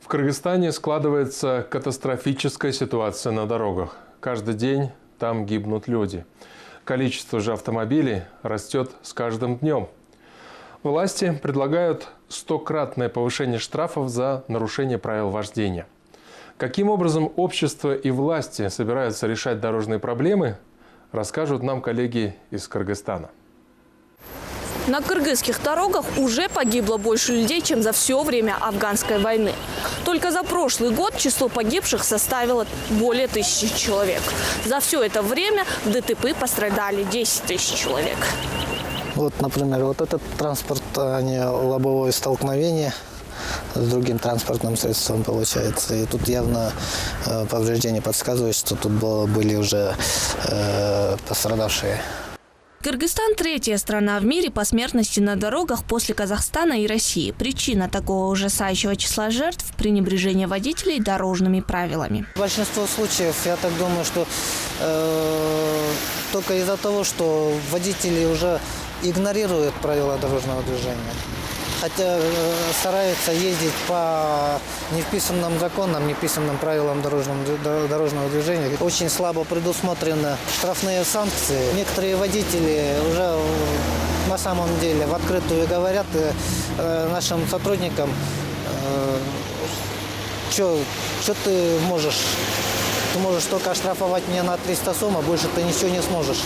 В Кыргызстане складывается катастрофическая ситуация на дорогах. Каждый день там гибнут люди. Количество же автомобилей растет с каждым днем. Власти предлагают 100-кратное повышение штрафов за нарушение правил вождения. Каким образом общество и власти собираются решать дорожные проблемы, расскажут нам коллеги из Кыргызстана. На кыргызских дорогах уже погибло больше людей, чем за все время афганской войны. Только за прошлый год число погибших составило более 1000 человек. За все это время в ДТП пострадали 10 тысяч человек. Вот, например, вот этот транспорт, а не лобовое столкновение с другим транспортным средством получается. И тут явно повреждения подсказывают, что тут были уже пострадавшие. Кыргызстан – третья страна в мире по смертности на дорогах после Казахстана и России. Причина такого ужасающего числа жертв – пренебрежение водителей дорожными правилами. В большинстве случаев, я так думаю, что только из-за того, что водители уже игнорируют правила дорожного движения. Хотя стараются ездить по невписанным законам, неписанным правилам дорожного движения. Очень слабо предусмотрены штрафные санкции. Некоторые водители уже на самом деле в открытую говорят нашим сотрудникам, что ты можешь? Ты можешь только оштрафовать меня на 300 сом, а больше ты ничего не сможешь.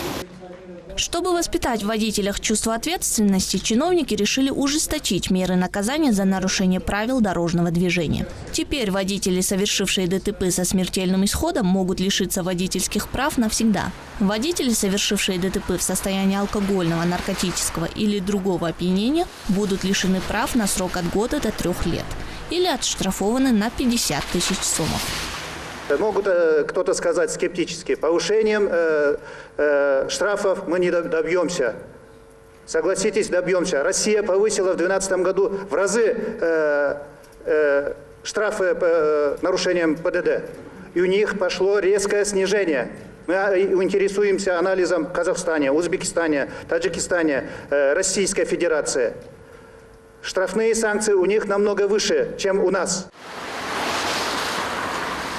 Чтобы воспитать в водителях чувство ответственности, чиновники решили ужесточить меры наказания за нарушение правил дорожного движения. Теперь водители, совершившие ДТП со смертельным исходом, могут лишиться водительских прав навсегда. Водители, совершившие ДТП в состоянии алкогольного, наркотического или другого опьянения, будут лишены прав на срок от года до 3 лет или отштрафованы на 50 тысяч сомов. Могут кто-то сказать скептически, повышением штрафов мы не добьемся. Согласитесь, добьемся. Россия повысила в 2012 году в разы штрафы по нарушениям ПДД. И у них пошло резкое снижение. Мы интересуемся анализом в Казахстане, Узбекистане, Таджикистане, Российской Федерации. Штрафные санкции у них намного выше, чем у нас.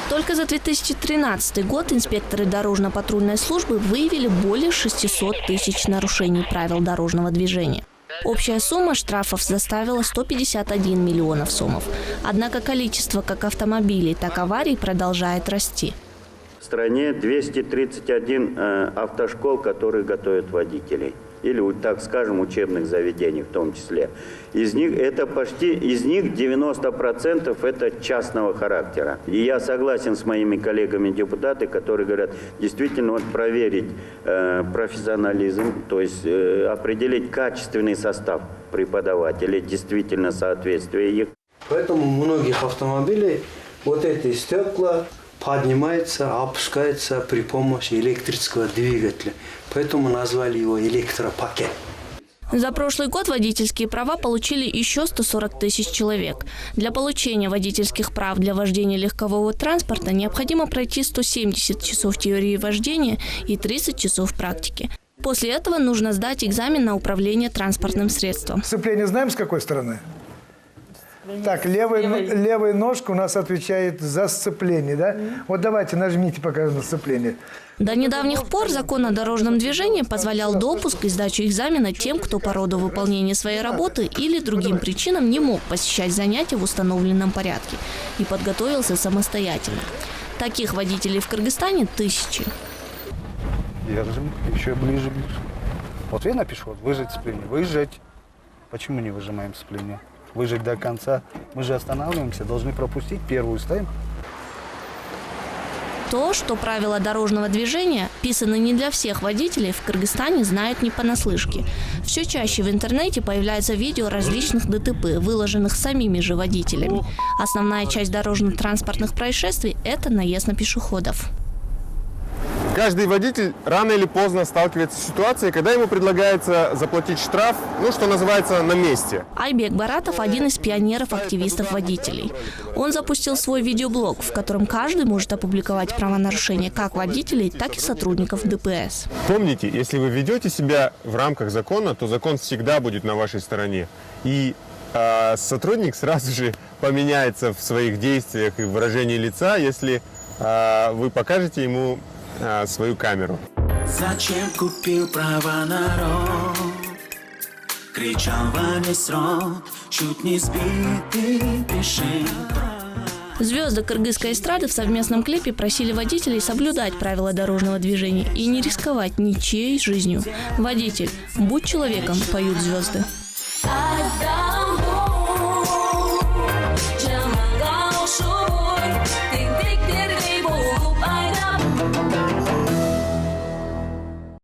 Только за 2013 год инспекторы дорожно-патрульной службы выявили более 600 тысяч нарушений правил дорожного движения. Общая сумма штрафов составила 151 миллионов сомов. Однако количество как автомобилей, так и аварий продолжает расти. В стране 231 автошкол, которые готовят водителей. Или, так скажем, учебных заведений в том числе. Из них 90% это частного характера. И я согласен с моими коллегами-депутатами, которые говорят, действительно проверить профессионализм, то есть определить качественный состав преподавателей, действительно соответствие их. Поэтому у многих автомобилей вот эти стекла поднимается, опускается при помощи электрического двигателя. Поэтому назвали его электропакет. За прошлый год водительские права получили еще 140 тысяч человек. Для получения водительских прав для вождения легкового транспорта необходимо пройти 170 часов теории вождения и 30 часов практики. После этого нужно сдать экзамен на управление транспортным средством. Сцепление знаем, с какой стороны? Так, левая ножка у нас отвечает за сцепление, да? Вот давайте нажмите пока на сцепление. До недавних пор закон о дорожном движении позволял допуск и сдачу экзамена тем, кто по роду выполнения своей работы или другим причинам не мог посещать занятия в установленном порядке и подготовился самостоятельно. Таких водителей в Кыргызстане тысячи. Держим, еще ближе. Вот я напишу, вот, выжать сцепление, выжать. Почему не выжимаем сцепление? Выжать до конца. Мы же останавливаемся, должны пропустить, первую ставим. То, что правила дорожного движения писаны не для всех водителей, в Кыргызстане знают не понаслышке. Все чаще в интернете появляются видео различных ДТП, выложенных самими же водителями. Основная часть дорожно-транспортных происшествий – это наезд на пешеходов. Каждый водитель рано или поздно сталкивается с ситуацией, когда ему предлагается заплатить штраф, что называется, на месте. Айбек Баратов – один из пионеров-активистов-водителей. Он запустил свой видеоблог, в котором каждый может опубликовать правонарушения как водителей, так и сотрудников ДПС. Помните, если вы ведете себя в рамках закона, то закон всегда будет на вашей стороне. И сотрудник сразу же поменяется в своих действиях и выражении лица, если вы покажете ему свою камеру. Зачем купил права народ? Кричал во весь рот, чуть не сбитый пиши. Звезды кыргызской эстрады в совместном клипе просили водителей соблюдать правила дорожного движения и не рисковать ничьей жизнью. Водитель, будь человеком, поют звезды.